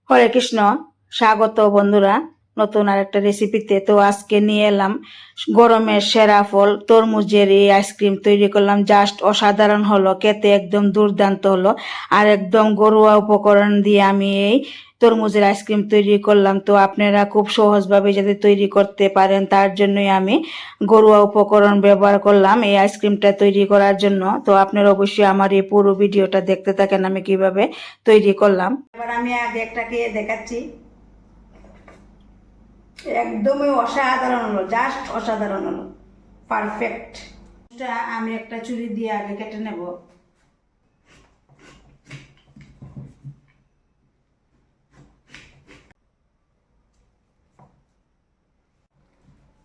হরে কৃষ্ণ, স্বাগত বন্ধুরা নতুন আরেকটা রেসিপিতে। তো আজকে নিয়ে এলাম গরমের সেরা ফল তরমুজের এই আইসক্রিম তৈরি করলাম। জাস্ট অসাধারণ হলো, খেতে একদম দুর্দান্ত হলো। আর একদম ঘরোয়া উপকরণ দিয়ে আমি এই তরমুজের আইসক্রিম তৈরি করলাম। তো আপনারা খুব সহজভাবে যাতে তৈরি করতে পারেন তার জন্যই আমি ঘরোয়া উপকরণ ব্যবহার করলাম এই আইসক্রিমটা তৈরি করার জন্য। তো আপনারা অবশ্যই আমার এই পুরো ভিডিওটা দেখতে থাকেন আমি কিভাবে তৈরি করলাম। এবার আমি আগে একটা খেয়ে দেখাচ্ছি। একদমই অসাধারণ হলো, জাস্ট অসাধারণ হলো, পারফেক্ট। আমি একটা ছুরি দিয়ে আগে কেটে নেব।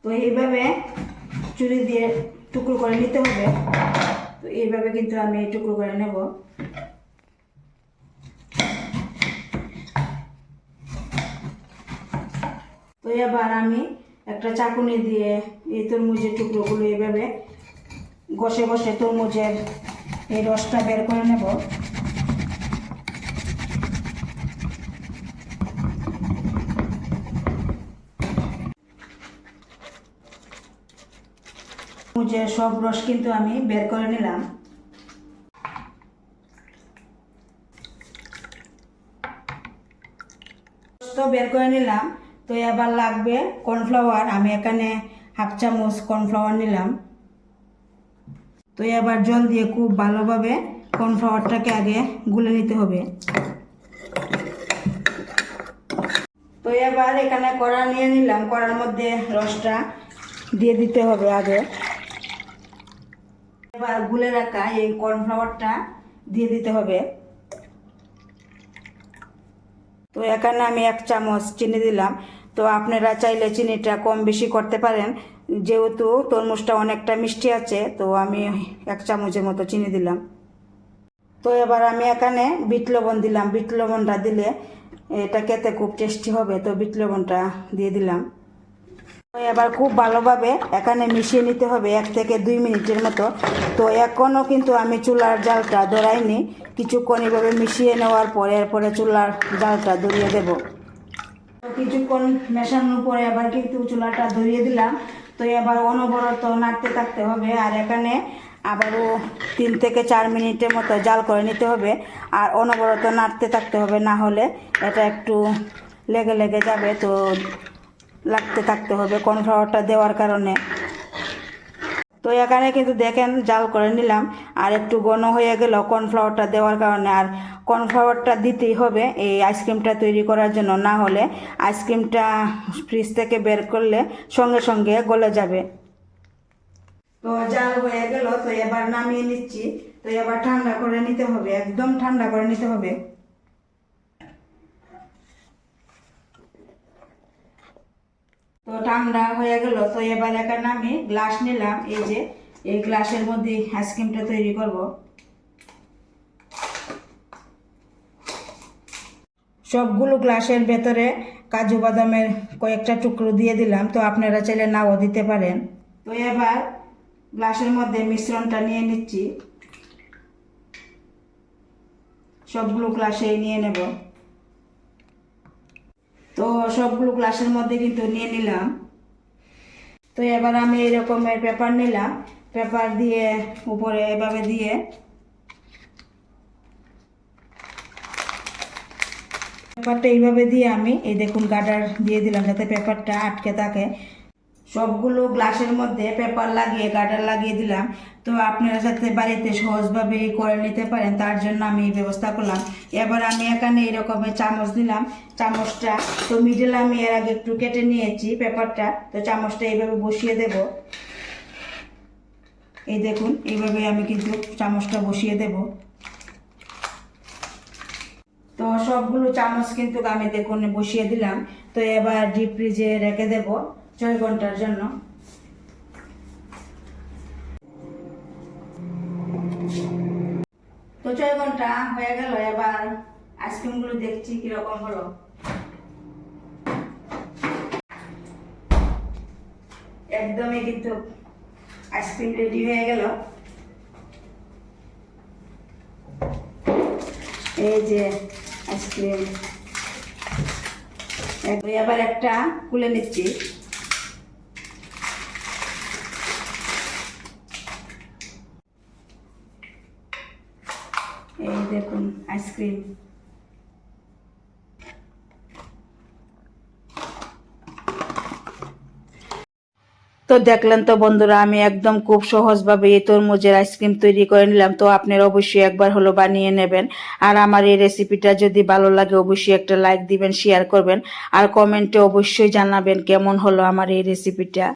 তো এইভাবে ছুরি দিয়ে টুকরো করে নিতে হবে। তো এইভাবে কিন্তু আমি টুকরো করে নেব। তো এবার আমি একটা চাকুনি দিয়ে এই তরমুজের টুকরোগুলো এইভাবে ঘষে ঘষে তরমুজের এই রসটা বের করে নেব। তরমুজের সব রস কিন্তু আমি বের করে নিলাম। তো বের করে নিলাম। তো এবার লাগবে কর্নফ্লাওয়ার। আমি এখানে হাফ চামচ কর্নফ্লাওয়ার নিলাম। তো এবার জল দিয়ে খুব ভালোভাবে কর্নফ্লাওয়ারটাকে আগে গুলে নিতে হবে। তো এবার এখানে কড়া নিয়ে নিলাম, কড়ার মধ্যে রসটা দিয়ে দিতে হবে আগে। এবার গুলে রাখা এই কর্নফ্লাওয়ারটা দিয়ে দিতে হবে। তো এখানে আমি 1 চামচ চিনি দিলাম। তো আপনারা চাইলে চিনিটা কম বেশি করতে পারেন, যেহেতু তরমুজটা অনেকটা মিষ্টি আছে। তো আমি 1 চামচের মতো চিনি দিলাম। তো এবার আমি এখানে বিট লবণ দিলাম। বিট লবণটা দিলে এটা খেতে খুব টেস্টি হবে। তো বিট লবণটা দিয়ে দিলাম। তো এবার খুব ভালোভাবে এখানে মিশিয়ে নিতে হবে 1 থেকে 2 মিনিটের মতো। তো এখনও কিন্তু আমি চুলার জালটা ধরাইনি। কিছুক্ষণ এভাবে মিশিয়ে নেওয়ার পরে এরপরে চুলার জালটা ধরিয়ে দেব। তো কিছুক্ষণ মেশানোর পরে আবার কিন্তু চুলাটা ধরিয়ে দিলাম। তো এবার অনবরত নাড়তে থাকতে হবে। আর এখানে আবারও 3 থেকে 4 মিনিটের মতো জাল করে নিতে হবে। আর অনবরত নাড়তে থাকতে হবে, না হলে এটা একটু লেগে লেগে যাবে। তো লাগতে থাকতে হবে কর্নফ্লাওয়ারটা দেওয়ার কারণে। তো এখানে কিন্তু দেখেন জাল করে নিলাম, আর একটু ঘন হয়ে গেল কর্নফ্লাওয়ারটা দেওয়ার কারণে। আর কর্নফ্লাওয়ারটা দিতেই হবে এই আইসক্রিমটা তৈরি করার জন্য, না হলে আইসক্রিমটা ফ্রিজ থেকে বের করলে সঙ্গে সঙ্গে গলে যাবে। তো জাল হয়ে গেল। তো এবার নামিয়ে নিচ্ছি। তো এবার ঠান্ডা করে নিতে হবে, একদম ঠান্ডা করে নিতে হবে। তো ঠান্ডা হয়ে গেল। তো এবার এখানে আমি গ্লাস নিলাম। এই যে এই গ্লাসের মধ্যে আইসক্রিমটা তৈরি করব। সবগুলো গ্লাসের ভেতরে কাজু বাদামের কয়েকটা টুকরো দিয়ে দিলাম। তো আপনারা চাইলে নাও দিতে পারেন। তো এবার গ্লাসের মধ্যে মিশ্রণটা নিয়ে নিচ্ছি। সবগুলো গ্লাসে নিয়ে নেব। তো সবগুলো গ্লাসের মধ্যে কিন্তু নিয়ে নিলাম। তো এবার আমি এই রকমের পেপার নিলাম। পেপার দিয়ে উপরে এভাবে দিয়ে পেপারটা এইভাবে দিয়ে আমি এই দেখুন গার্ডার দিয়ে দিলাম যাতে পেপারটা আটকে থাকে। সবগুলো গ্লাসের মধ্যে পেপার লাগিয়ে গার্ডার লাগিয়ে দিলাম। তো আপনারা যাতে বাড়িতে সহজভাবে করে নিতে পারেন তার জন্য আমি এই ব্যবস্থা করলাম। এবার আমি এখানে এই রকমের চামচ দিলাম। চামচটা তো মিডল আমি এর আগে একটু কেটে নিয়েছি পেপারটা। তো চামচটা এইভাবে বসিয়ে দেব। এই দেখুন এইভাবে আমি কিন্তু চামচটা বসিয়ে দেব। তো সবগুলো চামচ কিন্তু আমি দেখুন বসিয়ে দিলাম। তো এবার ডিপ ফ্রিজে রেখে দেব 6 ঘন্টার জন্য। তো 6 ঘন্টা হয়ে গেল। এবার আইসক্রিমগুলো দেখছি কিরকম হলো। একদমই কিন্তু আইসক্রিম রেডি হয়ে গেল। এই যে আইসক্রিম এবার একটা খুলে নিচ্ছি। এই দেখুন আইসক্রিম। তো দেখলেন তো বন্ধুরা, আমি একদম খুব সহজভাবে এই তরমুজের আইসক্রিম তৈরি করে নিলাম। তো আপনারা অবশ্যই একবার হলো বানিয়ে নেবেন। আর আমার এই রেসিপিটা যদি ভালো লাগে অবশ্যই একটা লাইক দিবেন, শেয়ার করবেন আর কমেন্টে অবশ্যই জানাবেন কেমন হলো আমার এই রেসিপিটা।